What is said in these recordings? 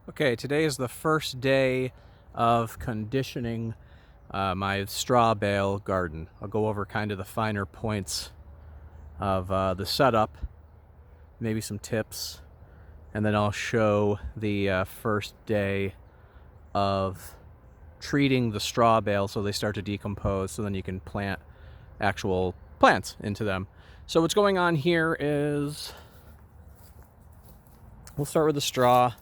Okay, today is the first day of conditioning my straw bale garden. I'll go over kind of the finer points of the setup, maybe some tips, and then I'll show the first day of treating the straw bale so they start to decompose, so then you can plant actual plants into them. So what's going on here is we'll start with the straw,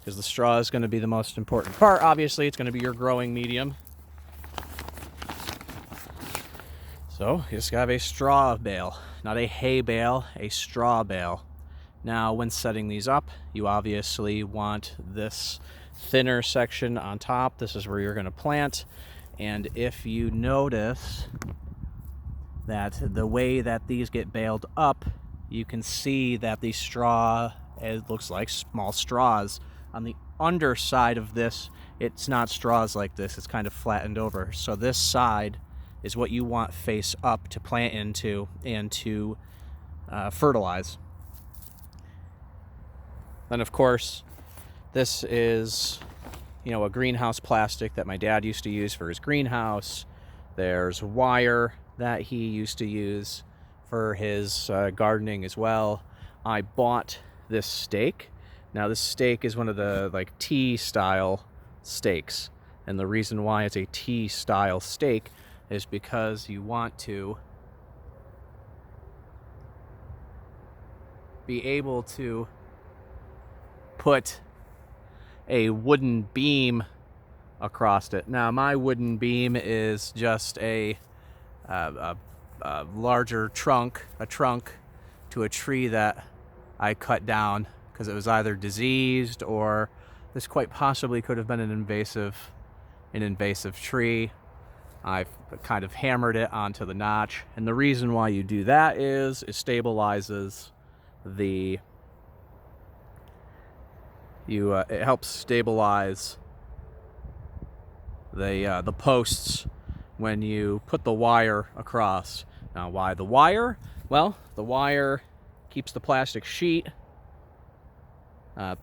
because the straw is going to be the most important part. Obviously, it's going to be your growing medium. So you just have a straw bale, not a hay bale, a straw bale. Now, when setting these up, you obviously want this thinner section on top. This is where you're going to plant. And if you notice that the way that these get baled up, you can see that the straw, it looks like small straws. On the underside of this, it's not straws like this, it's kind of flattened over. So this side is what you want face up to plant into and to fertilize. Then of course, this is, a greenhouse plastic that my dad used to use for his greenhouse. There's wire that he used to use for his gardening as well. I bought this stake. Now this stake is one of the T-style stakes. And the reason why it's a T-style stake is because you want to be able to put a wooden beam across it. Now my wooden beam is just a larger trunk, to a tree that I cut down because it was either diseased or this quite possibly could have been an invasive tree. I've kind of hammered it onto the notch, and the reason why you do that is it stabilizes it helps stabilize the posts when you put the wire across. Now, why the wire? Well, the wire keeps the plastic sheet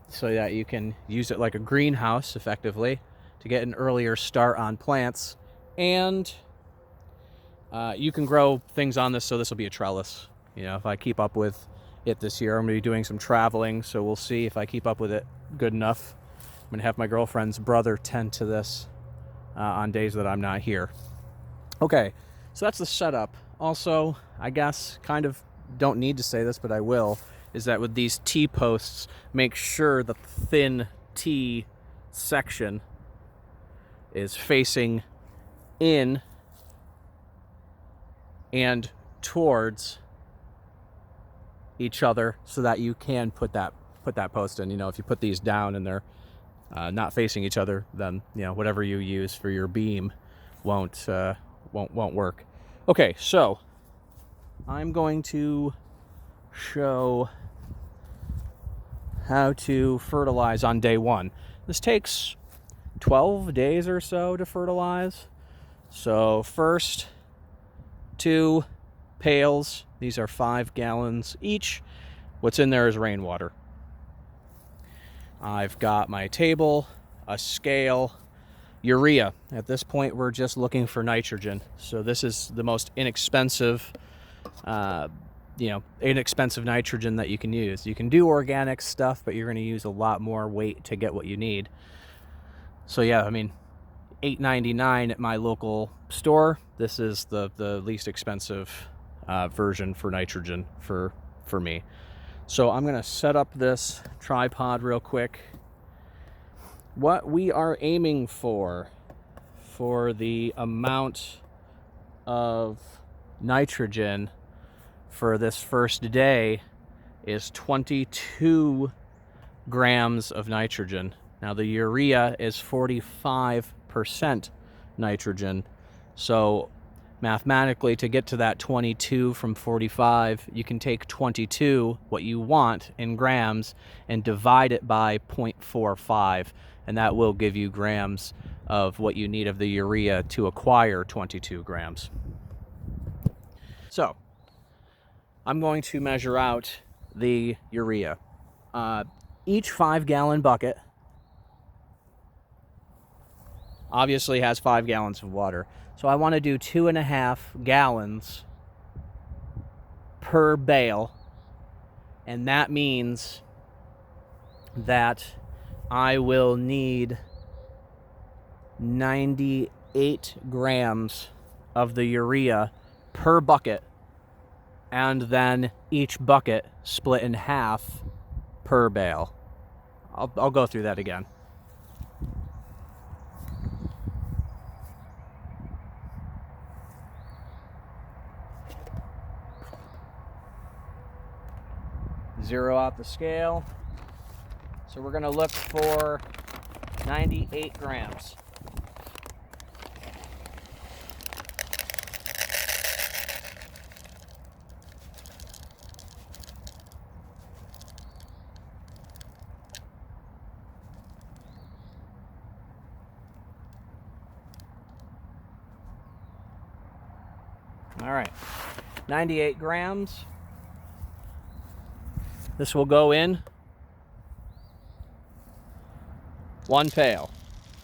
so that you can use it like a greenhouse effectively to get an earlier start on plants, and you can grow things on this. So this will be a trellis. If I keep up with it this year, I'm going to be doing some traveling, so we'll see if I keep up with it good enough. I'm going to have my girlfriend's brother tend to this on days that I'm not here. Okay, so that's the setup. Also, I guess kind of don't need to say this, but I will, is that with these T-posts, make sure the thin T section is facing in and towards each other so that you can put that post in. If you put these down and they're not facing each other, then whatever you use for your beam won't work. Okay, so I'm going to show how to fertilize on day one. This takes 12 days or so to fertilize. So first, 2 pails. These are 5 gallons each. What's in there is rainwater. I've got my table, a scale, urea. At this point, we're just looking for nitrogen. So this is the most inexpensive nitrogen that you can use. You can do organic stuff, but you're going to use a lot more weight to get what you need. So yeah, $8.99 at my local store. This is the least expensive version for nitrogen for me. So I'm going to set up this tripod real quick. What we are aiming for the amount of nitrogen for this first day is 22 grams of nitrogen. Now the urea is 45% nitrogen. So mathematically, to get to that 22 from 45, you can take 22, what you want in grams, and divide it by 0.45, and that will give you grams of what you need of the urea to acquire 22 grams. So I'm going to measure out the urea. Each 5-gallon bucket obviously has 5 gallons of water. So I want to do 2.5 gallons per bale, and that means that I will need 98 grams of the urea per bucket, and then each bucket split in half per bale. I'll go through that again. Zero out the scale. So we're going to look for 98 grams. All right, 98 grams. This will go in 1 pail.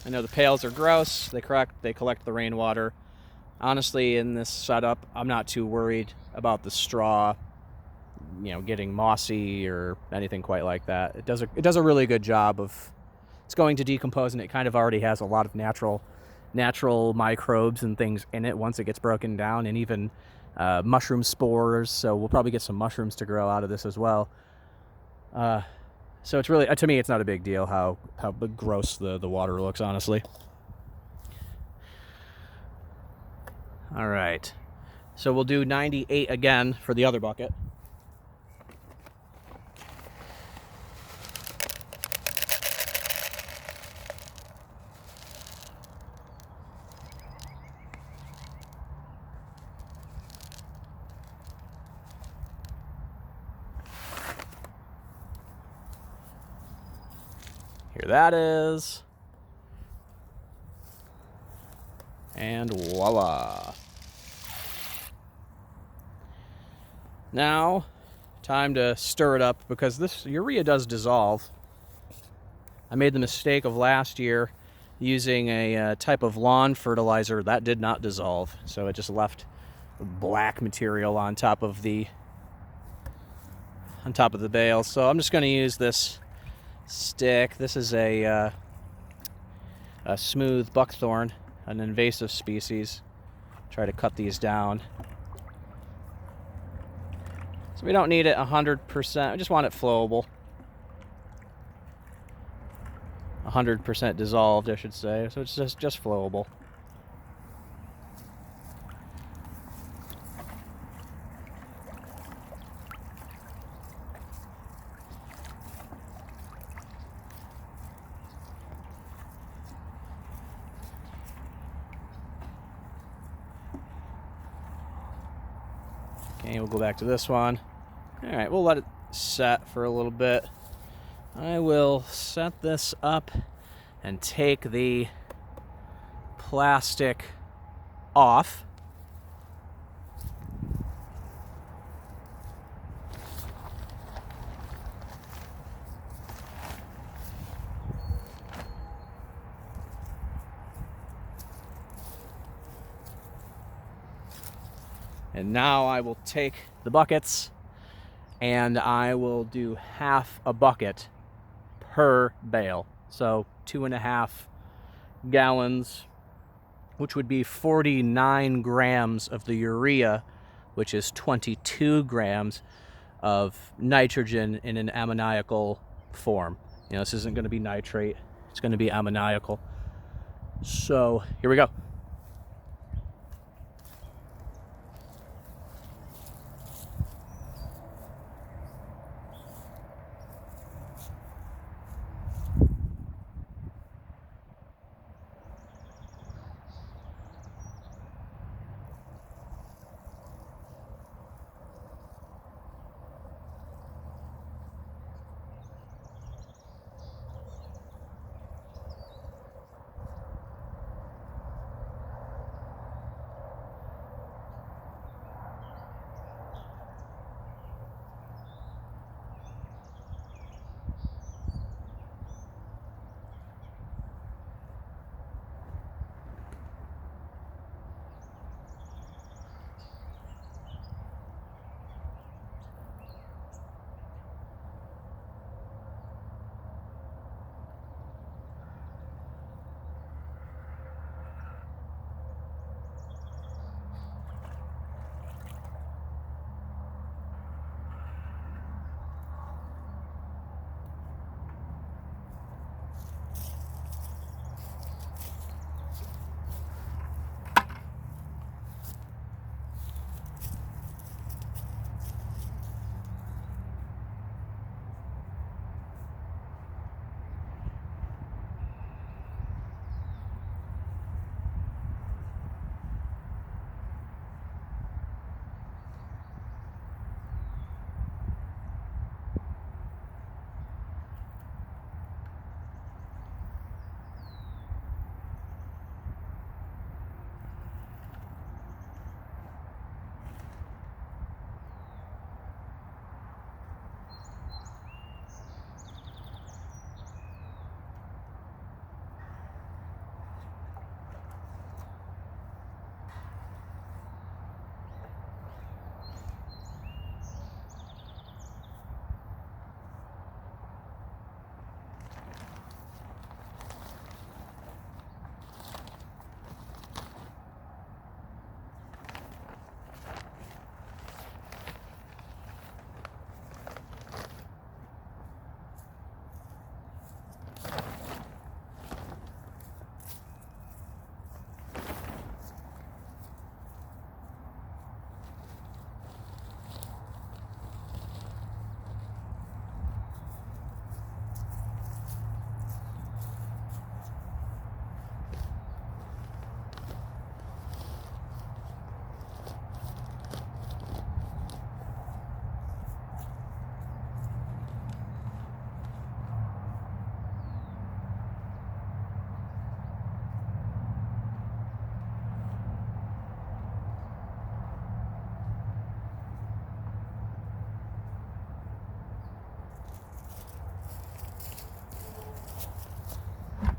I know the pails are gross. They collect the rainwater. Honestly, in this setup, I'm not too worried about the straw, getting mossy or anything quite like that. It does a really good job of. It's going to decompose, and it kind of already has a lot of natural microbes and things in it once it gets broken down, and even mushroom spores. So we'll probably get some mushrooms to grow out of this as well. So it's really, to me, it's not a big deal how gross the water looks, honestly. All right, so we'll do 98 again for the other bucket. Here that is. And voila. Now, time to stir it up, because this urea does dissolve. I made the mistake of last year using a type of lawn fertilizer that did not dissolve, so it just left black material on top of the bale. So I'm just going to use this stick. This is a smooth buckthorn, an invasive species. Try to cut these down. So we don't need it 100%. I just want it flowable. 100% dissolved, I should say. So it's just flowable. Okay, we'll go back to this one. All right, we'll let it set for a little bit. I will set this up and take the plastic off. And now I will take the buckets and I will do half a bucket per bale. So 2.5 gallons, which would be 49 grams of the urea, which is 22 grams of nitrogen in an ammoniacal form. This isn't going to be nitrate, it's going to be ammoniacal. So here we go.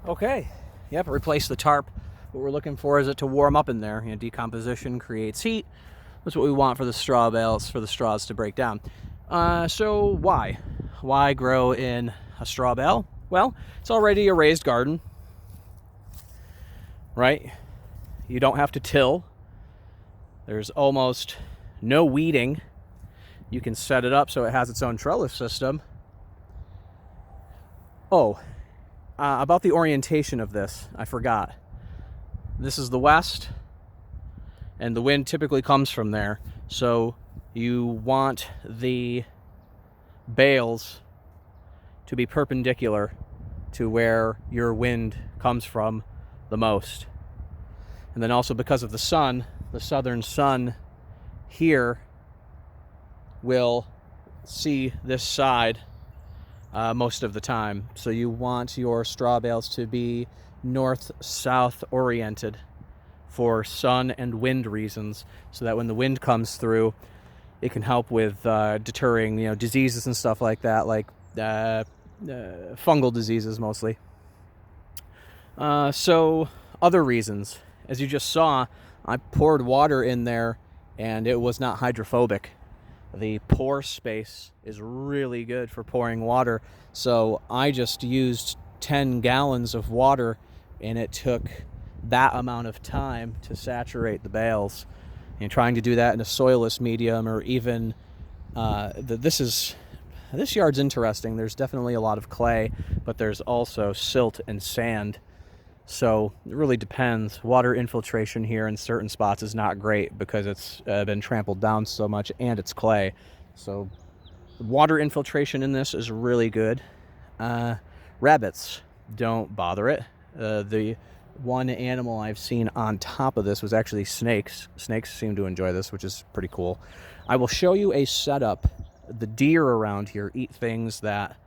Okay, yep, replace the tarp. What we're looking for is it to warm up in there. You know, decomposition creates heat. That's what we want for the straw bales, for the straws to break down. So why? Why grow in a straw bale? Well, it's already a raised garden, right? You don't have to till. There's almost no weeding. You can set it up so it has its own trellis system. Oh, about the orientation of this, I forgot. This is the west, and the wind typically comes from there. So you want the bales to be perpendicular to where your wind comes from the most. And then also because of the sun, the southern sun here will see this side most of the time. So you want your straw bales to be north-south oriented for sun and wind reasons, so that when the wind comes through, it can help with deterring, you know, diseases and stuff like that, like fungal diseases mostly. So other reasons, as you just saw, I poured water in there and it was not hydrophobic. The pore space is really good for pouring water, so I just used 10 gallons of water and it took that amount of time to saturate the bales. And trying to do that in a soilless medium, or even this yard's interesting. There's definitely a lot of clay, but there's also silt and sand. So it really depends. Water infiltration here in certain spots is not great because it's been trampled down so much, and it's clay. So water infiltration in this is really good. Rabbits don't bother it. The one animal I've seen on top of this was actually snakes. Snakes seem to enjoy this, which is pretty cool. I will show you a setup. The deer around here eat things that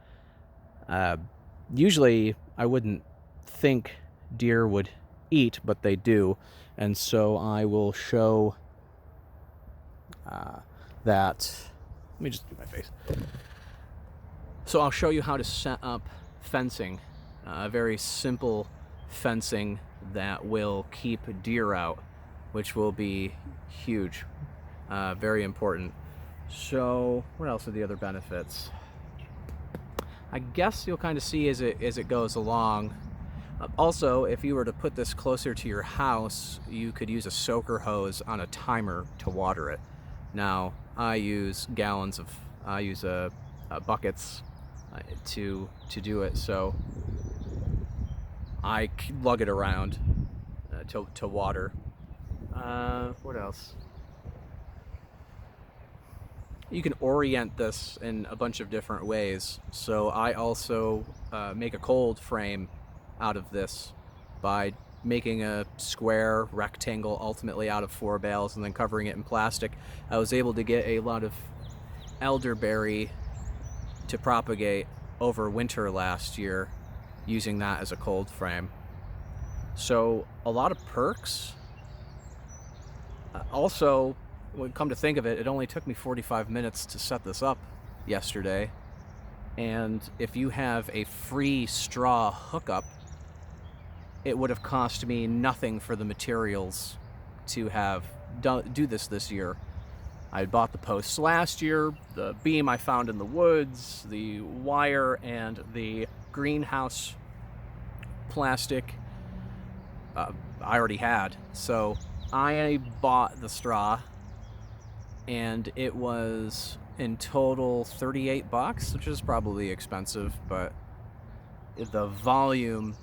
usually I wouldn't think deer would eat, but they do. And so I will show that. Let me just do my face. So I'll show you how to set up fencing, very simple fencing that will keep deer out, which will be huge, very important. So what else are the other benefits? I guess you'll kind of see as it goes along. Also, if you were to put this closer to your house, you could use a soaker hose on a timer to water it. Now, I use buckets to do it, so I lug it around to water. What else? You can orient this in a bunch of different ways. So I also make a cold frame out of this by making a square rectangle ultimately out of 4 bales and then covering it in plastic. I was able to get a lot of elderberry to propagate over winter last year using that as a cold frame. So a lot of perks. Also, when come to think of it, it only took me 45 minutes to set this up yesterday. And if you have a free straw hookup, it would have cost me nothing for the materials to have do this year. I bought the posts last year, the beam I found in the woods, the wire, and the greenhouse plastic I already had. So I bought the straw, and it was in total $38, which is probably expensive, but the volume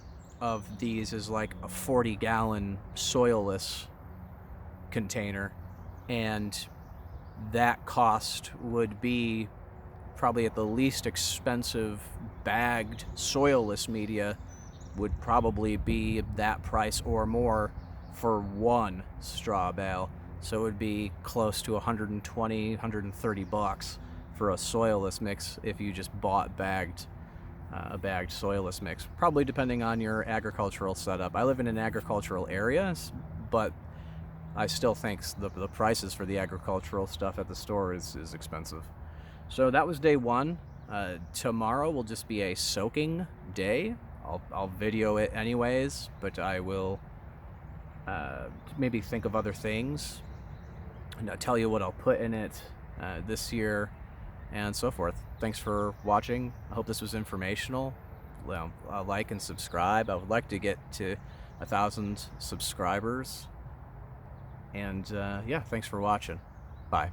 of these is like a 40-gallon soilless container, and that cost would be probably at the least expensive bagged soilless media would probably be that price or more for one straw bale. So it would be close to $120, $130 for a soilless mix if you just bought a bagged soilless mix, probably depending on your agricultural setup. I live in an agricultural area, but I still think the prices for the agricultural stuff at the store is expensive. So that was day one. Tomorrow will just be a soaking day. I'll video it anyways, but I will maybe think of other things and I'll tell you what I'll put in it this year and so forth. Thanks for watching. I hope this was informational. Like and subscribe. I would like to get to 1,000 subscribers. And yeah, thanks for watching. Bye.